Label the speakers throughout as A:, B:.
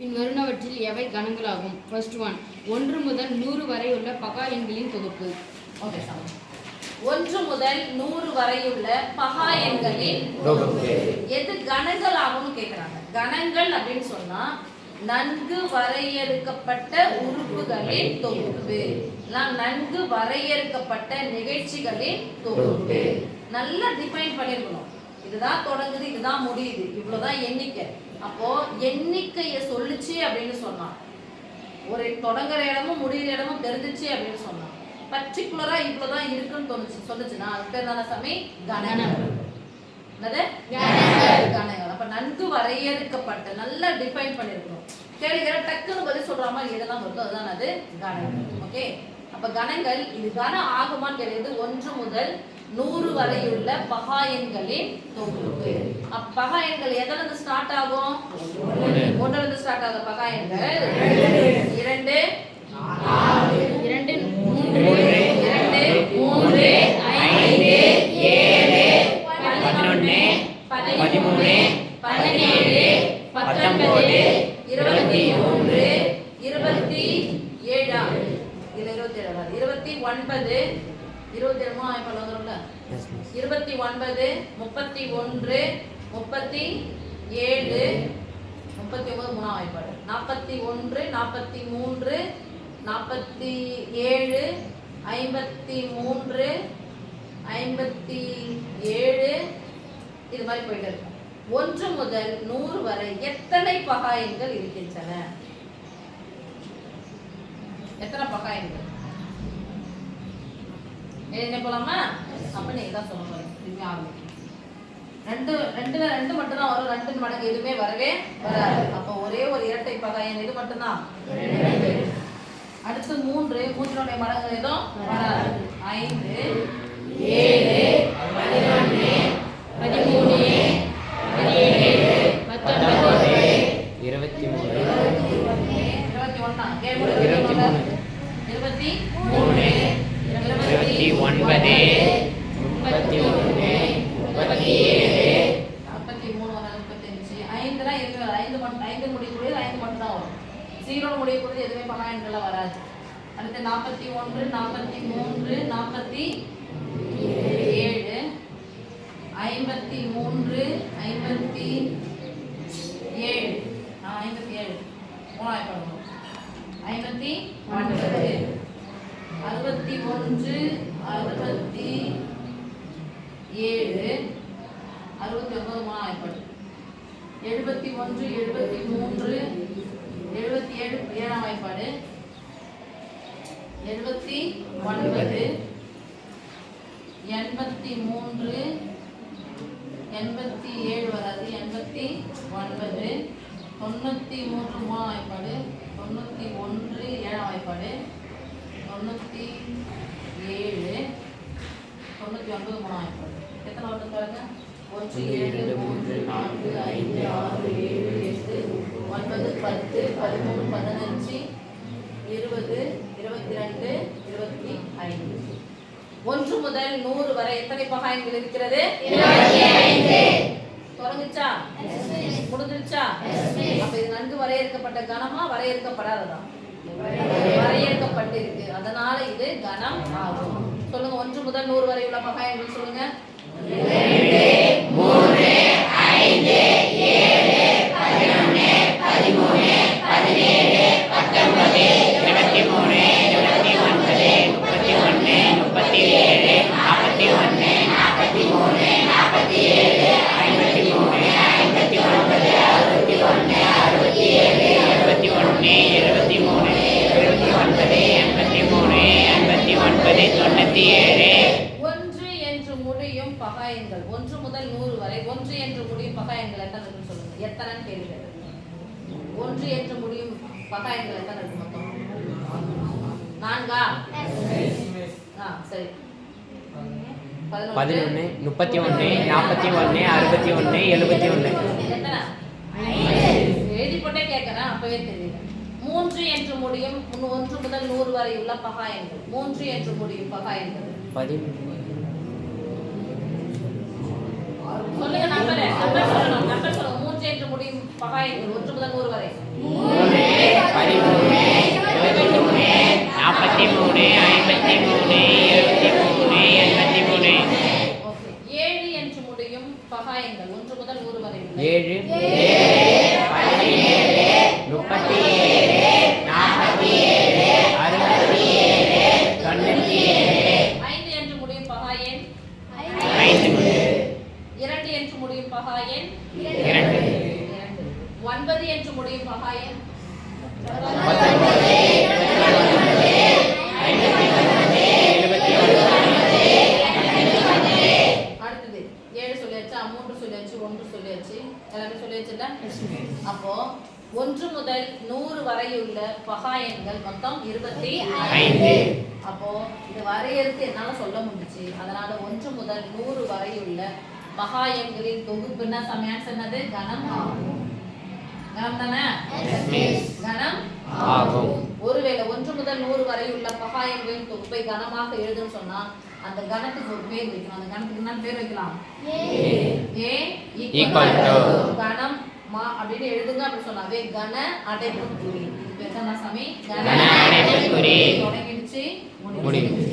A: பின் வருணவற்றில் எவை கணங்களாகும்? First one, 1 முதல் 100 வரை உள்ள பகா எண்களின் தொகுப்பு.
B: Okay sir. 1 முதல் 100 வரையுள்ள பகா எண்களின் தொகுப்பு எது கணங்கள் ஆகும்னு கேக்குறாங்க. கணங்கள் அப்படின்னு சொன்னா நன்கு வரையறுக்கப்பட்ட உறுப்புகளின் தொகுப்பு, நன்கு வரையறுக்கப்பட்ட நிகழ்ச்சிகளின் தொகுப்பு. நல்லா டிஃபைன் பண்ணிருக்கணும். இதுதான் தொடங்குது, இதுதான் முடியுது, இவ்வளவுதான் எண்ணிக்கை. அப்போ எண்ணிக்கையை சொல்லுச்சு அப்படின்னு சொன்னா, ஒரு தொடங்குற இடமும் முடிகிற இடமும் தெரிஞ்சிச்சு அப்படின்னு சொன்னா, பர்டிகுலரா இவ்வளவுதான் இருக்குன்னு சொல்லுச்சுன்னா அது பேர் தானே சாமி? கணங்கள். என்னது? கணங்கள். அப்ப நன்கு வரையறுக்கப்பட்ட, நல்லா டிஃபைன் பண்ணிருக்கணும். கேளுகிற டக்குன்னு பதில் சொல்ற மாதிரி எதெல்லாம் இருக்கோ அதுதான் அது கணங்கள். ஓகே, அப்ப கணங்கள் இது கணம் ஆகுமான்னு தெரியுது. 1 முதல் 100 வரையுள்ள பகா எண்களின் தொகுப்பு. பகா எண்கள் எதுல இருந்து ஸ்டார்ட் ஆகும்? 1ல இருந்து ஸ்டார்ட் ஆகும். பகா எண்கள் 2, 4, 2, 3, 5, 7, 11, 13, 17, 19, 23, 27. இதுல 27 வராது. 29, 27 ஆயிப்பல வந்துரும்ல. 29, 31, 37, 39 மூணா ஆயிப்பாடு. 41, 43, 47, 53, 57 இது மாதிரி போயிட்டு இருக்கு. 1 முதல் 100 வரை எத்தனை பகா எண்கள் இருக்கின்றன? எத்தனை பகா எண்கள்? என்ன போலாமா? அப்ப நீங்க தான் சொல்ல போறீங்க. திரும்பி ஆரம்பிக்கும். 2 மட்டும் தான் வரும். 2 மடங்கு எதுவுமே வரவே வராது. அப்ப ஒரே ஒரு இரட்டை பகா எண் இது மட்டும் தான். அடுத்து 3, 3 மடங்கு எதுவும் வராது. 5, 7, 11, 13, 17, 19,
C: 23,
B: 21 23, 23,
C: 29, 31, 37,
B: 5 முடியக்கூடியது 5 மட்டும் தான் வரும். 0 முடியக்கூடியது எதுவுமே பகா எண்கள்ல வராது. அடுத்து 41, 43, 47, 53, 57, 57 மூணாயிரம் 59, 61, 67, 69 மூணாயிரம் 71, 73, 77 ஏழாம் வாய்ப்பாடு, 79, 83, 87 வராது. 89, 93 மூணாம் வாய்ப்பாடு, 91 ஏழாம் வாய்ப்பாடு, 97, 99 மூணாம் வாய்ப்பாடு. எத்தனை வருடம் பாருங்க? 1, 2, 3, 4, 5, 6, 7, 8, 9, 10, 13, 15, 20, 22, 25. 1 முதல் 100 வரை எத்தனை பகா எண்கள் இருக்கிறது? 25. தொடங்குச்சா? முடிஞ்சிருச்சா? அப்ப இது நன்கு வரையறுக்கப்பட்ட கணமா வரையறுக்கப்படாததா? வரையறுக்கப்பட்டிருக்கு. அதனால இது கணம் ஆகும். சொல்லுங்க. 1 முதல் 100 வரை உள்ள பகா எண்கள் சொல்லுங்க.
C: 2, 3, 5, 7, 11, 13, 17, 19, 23, 29, 31, 37, 41, 43, 47, 53, 59, 61, 67, 71, 73, 79, 83, 89, 97.
B: 1 என்று முடியும் பகா எண்கள் 1 முதல் 100 வரை 1 என்று முடியும் பகா எண்கள் எத்தனை இருக்குன்னு சொல்லுங்க. எத்தனைன்னு கேள்வி கேட்டது. 1 என்று முடியும் பகா எண்கள் எத்தனை இருக்கு மொத்தம்? 4ஆ? சரி.
C: 11, 31, 41, 61, 71.
B: எத்தனை? எழுதி போட்டே கேட்கறேன், அப்பவே தெரியல. 3 என்று முடியும் 1 முதல் 100 வரை உள்ள பகா எண்கள். 3 என்று முடியும் பகா எண்கள்
C: 13.
B: சொல்லுங்க. நம்பர் சொல்லணும். நம்பர் சொல்லுங்க. 3 என்று முடியும் பகா எண்கள் 1 முதல் 100 வரை. பகா எண் 7 சொல்லியாச்சா 3 சொல்லியாச்சு 1 சொல்லியாச்சு எல்லாமே சொல்லியாச்சுல்ல அப்போ 1 முதல் 100 வரையுள்ள பகா எண்கள் மொத்தம் 25 அப்போ இது வரையறுத்து என்னால சொல்ல முடிஞ்சுச்சு அதனால 1 முதல் 100 வரையுள்ள பகா எண்களின் தொகுப்புன்னா சமயான்ஸ் என்னது கணம் ஆகும் கணம் தானே கணம் ஆகும் ஒருவேளை 1 முதல் 100 வரையுள்ள பகா எண்களின் தொகுப்பை கணமாக எழுதுன்னு சொன்னா அந்த கணத்துக்கு ஒரு பேர் வைக்கணும் அந்த கணத்துக்கு என்ன பேர் வைக்கலாம் a equal to கணம் மா அப்படினு எழுதுங்க அப்படி சொன்னாவே கண அடைப்புக்குறி இது பேர் தான் சாமி கண அடைப்புக்குறி தொடங்கிடுச்சு முடிக்கணும்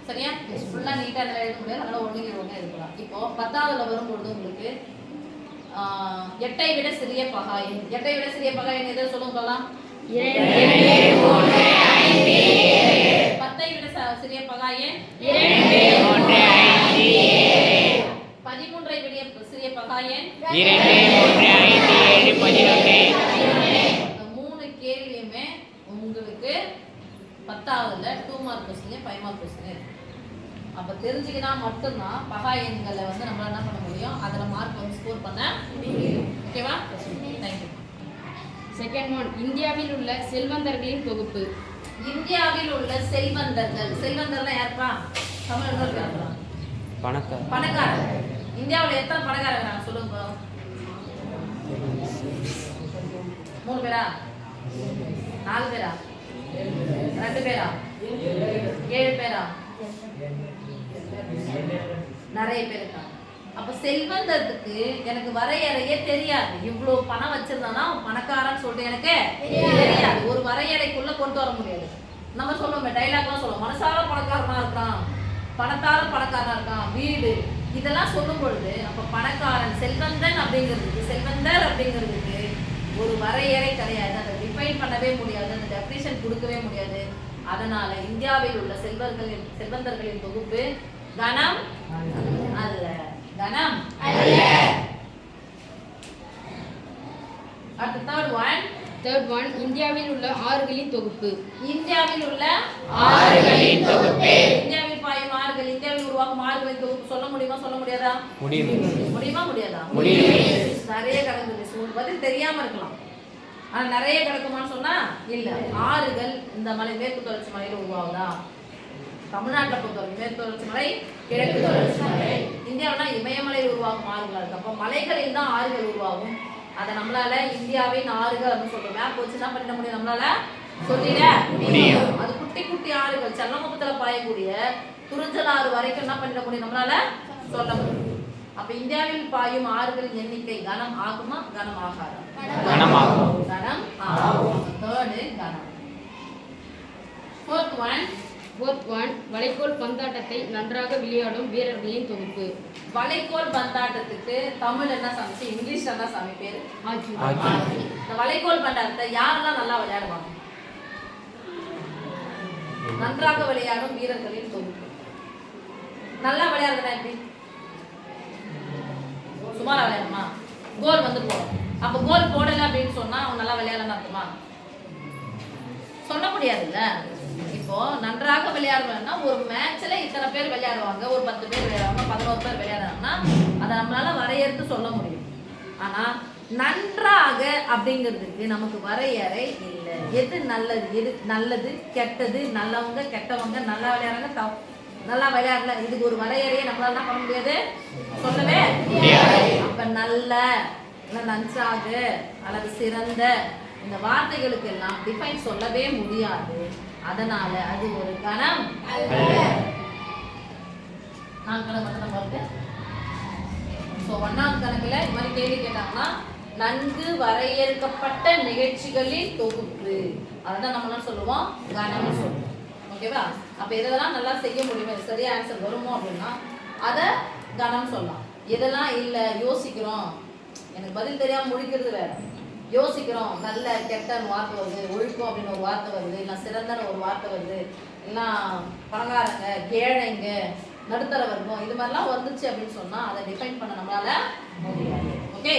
B: சரியா ஃபுல்லா நீட்டா அதெல்லாம் எழுத முடியாது அதனால ஒண்ணுங்க எழுதலாம் இப்போ 10வதுல வரும்போது உங்களுக்கு 8ஐ விட சிறிய பகா எண் 8ஐ விட சிறிய பகா எண் எதை சொல்லுங்க பார்க்கலாம் 2 3 5 10ஐ விட சிறிய பகா எண் 2 3 5 13ஐ விட சிறிய பகா எண் 2 3 5 7 11 மூணு கேள்வியுமே உங்களுக்கு 10வதுல 2 மார்க் क्वेश्चन 5 மார்க் क्वेश्चन அப்ப தெரிஞ்சிக்கினா மட்டும்தான் பகா எண்களை வந்து நம்ம என்ன பண்ண முடியும் அதுல மார்க் வந்து ஸ்கோர் பண்ண முடியும் ஓகேவா थैंक यू
A: செகண்ட் ஒன் இந்தியாவில் உள்ள செல்வந்தர்களின் தொகுப்பு
B: இந்தியாவில் உள்ள செல்வந்தர்னா யாருப்பா தமிழர்கள் யாருப்பா பணக்காரர் இந்தியாவுல எத்தனை பணக்காரங்க இருக்காங்க சொல்லுங்க 3 பேரா 4 பேரா 2 பேரா 7 பேரா நிறைய பேர் இருக்காங்க அப்ப செல்வந்தத்துக்கு எனக்கு வரையறையே தெரியாது இவ்வளவு பணம் வச்சிருந்தானா பணக்காரன்னு சொல்லிட்டு எனக்கு தெரியாது ஒரு வரையறைக்குள்ள கொண்டு வர முடியாது நம்ம சொல்லுவோம் டைலாக்லாம் சொல்லுவோம் மனசால பணக்காரனா இருக்கான் பணத்தால பணக்காரனா இருக்கான் வீடு இதெல்லாம் சொல்லும் பொழுது அப்ப பணக்காரன் செல்வந்தர் அப்படிங்கிறதுக்கு ஒரு வரையறை கிடையாது அதை டிஃபைன் பண்ணவே முடியாது அந்த டெஃபினிஷன் கொடுக்கவே முடியாது அதனால இந்தியாவில் உள்ள செல்வந்தர்களின் தொகுப்பு கணம் அல்ல கணம் அல்ல அடுத்த தேர்ட் ஒன்
A: இந்தியாவில் உள்ள ஆறுகளின் தொகுப்பு
B: இந்தியாவில் உள்ள ஆறுகளின் தொகுப்பு இந்தியாவில் பாயும் ஆறுகள் இந்தியாவில் உருவாகும் ஆறுகளின் தொகுப்பு சொல்ல முடியாதா முடியுமா முடியாதா நிறைய கிடக்குது பதில் தெரியாம இருக்கலாம் ஆனா நிறைய கிடக்குமான்னு சொன்னா இல்ல ஆறுகள் இந்த மலை மேற்கு தொடர்ச்சி மலையில உருவாகுதா தமிழ்நாட்டை பொறுத்தவரைக்கும் மேற்கு தொடர்ச்சி மலை கிழக்கு தொடர்ச்சி மலை இந்தியாவினா இமயமலையில் உருவாகும் ஆறுகளா இருக்கு அப்போ மலைகளில் தான் ஆறுகள் உருவாகும் அதை நம்மளால இந்தியாவின் ஆறுகள் அப்படின்னு சொல்றோம் மேப் வச்சு என்ன பண்ணிட முடியும் நம்மளால சொல்லிட முடியும் அது குட்டி குட்டி ஆறுகள் செல்லமுகத்துல பாயக்கூடிய துறிஞ்சல் ஆறு வரைக்கும் என்ன பண்ணிட முடியும் நம்மளால சொல்ல முடியும் அப்ப இந்தியாவில் பாயும் ஆறுகளின் எண்ணிக்கை கணம் ஆகுமா கணம் ஆகாதா கணம் ஆகும் தேர்டு கணம்
A: ஃபோர்த் ஒன் வளைகோல் பந்தாட்டத்தை நன்றாக விளையாடும் வீரர்களின் தொகுப்பு
B: வளைகோல் பந்தாட்டத்துக்கு தமிழ் என்ன சமைச்சு இங்கிலீஷ் என்ன சாமி பேரு இந்த வளைகோல் பந்தாட்டத்தை யாரெல்லாம் நல்லா விளையாடுவாங்க நன்றாக விளையாடும் வீரர்களின் தொகுப்பு நல்லா விளையாடுறதா எப்படி சுமாரா விளையாடுமா கோல் வந்து போடும் அப்ப கோல் போடல அப்படின்னு சொன்னா அவங்க நல்லா விளையாடலாம் அர்த்தமா சொல்ல முடியாதுல்ல இப்போ நன்றாக விளையாடுவாங்கன்னா ஒரு மேட்ச்ல இத்தனை பேர் விளையாடுவாங்க ஒரு 10 பேர் விளையாடுவாங்க 11 பேர் விளையாடுறாங்கன்னா அதை நம்மளால வரையறுத்து சொல்ல முடியும் ஆனா நன்றாக அப்படிங்கிறதுக்கு நமக்கு வரையறை இல்லை எது நல்லது கெட்டது நல்லவங்க கெட்டவங்க நல்லா விளையாடுறாங்க நல்லா விளையாடல இதுக்கு ஒரு வரையறையை நம்மளால என்ன பண்ண முடியாது சொல்லவே அப்ப நல்ல நன்றாக அல்லது சிறந்த இந்த வார்த்தைகளுக்கு எல்லாம் டிஃபைன் சொல்லவே முடியாது அதனால அது ஒரு கணம் நான் கணக்கு மட்டும் பாருங்க ஸோ 1வது கணக்குல இந்த மாதிரி கேள்வி கேட்டாங்கன்னா நன்கு வரையறுக்கப்பட்ட நிகழ்ச்சிகளின் தொகுப்பு அதான் நம்மளாம் சொல்லுவோம் கணம்னு சொல்லுவோம் ஓகேவா அப்ப எதெல்லாம் நல்லா செய்ய முடியுமோ சரியா ஆன்சர் வருமோ அப்படின்னா அதை கணம் சொல்லலாம் எதெல்லாம் இல்லை யோசிக்கிறோம் எனக்கு பதில் தெரியாம முடிக்கிறது வேற யோசிக்கிறோம் நல்ல கெட்டன்னு வார்த்தை வருது ஒழுக்கம் அப்படின்னு ஒரு வார்த்தை வருது இல்லை சிறந்தன்னு ஒரு வார்த்தை வருது இல்லை பணக்காரங்க ஏழைங்க நடுத்தர வர்க்கம் இது மாதிரிலாம் வந்துச்சு அப்படின்னு சொன்னா அதை டிஃபைன் பண்ண நம்மளால முடியாது ஓகே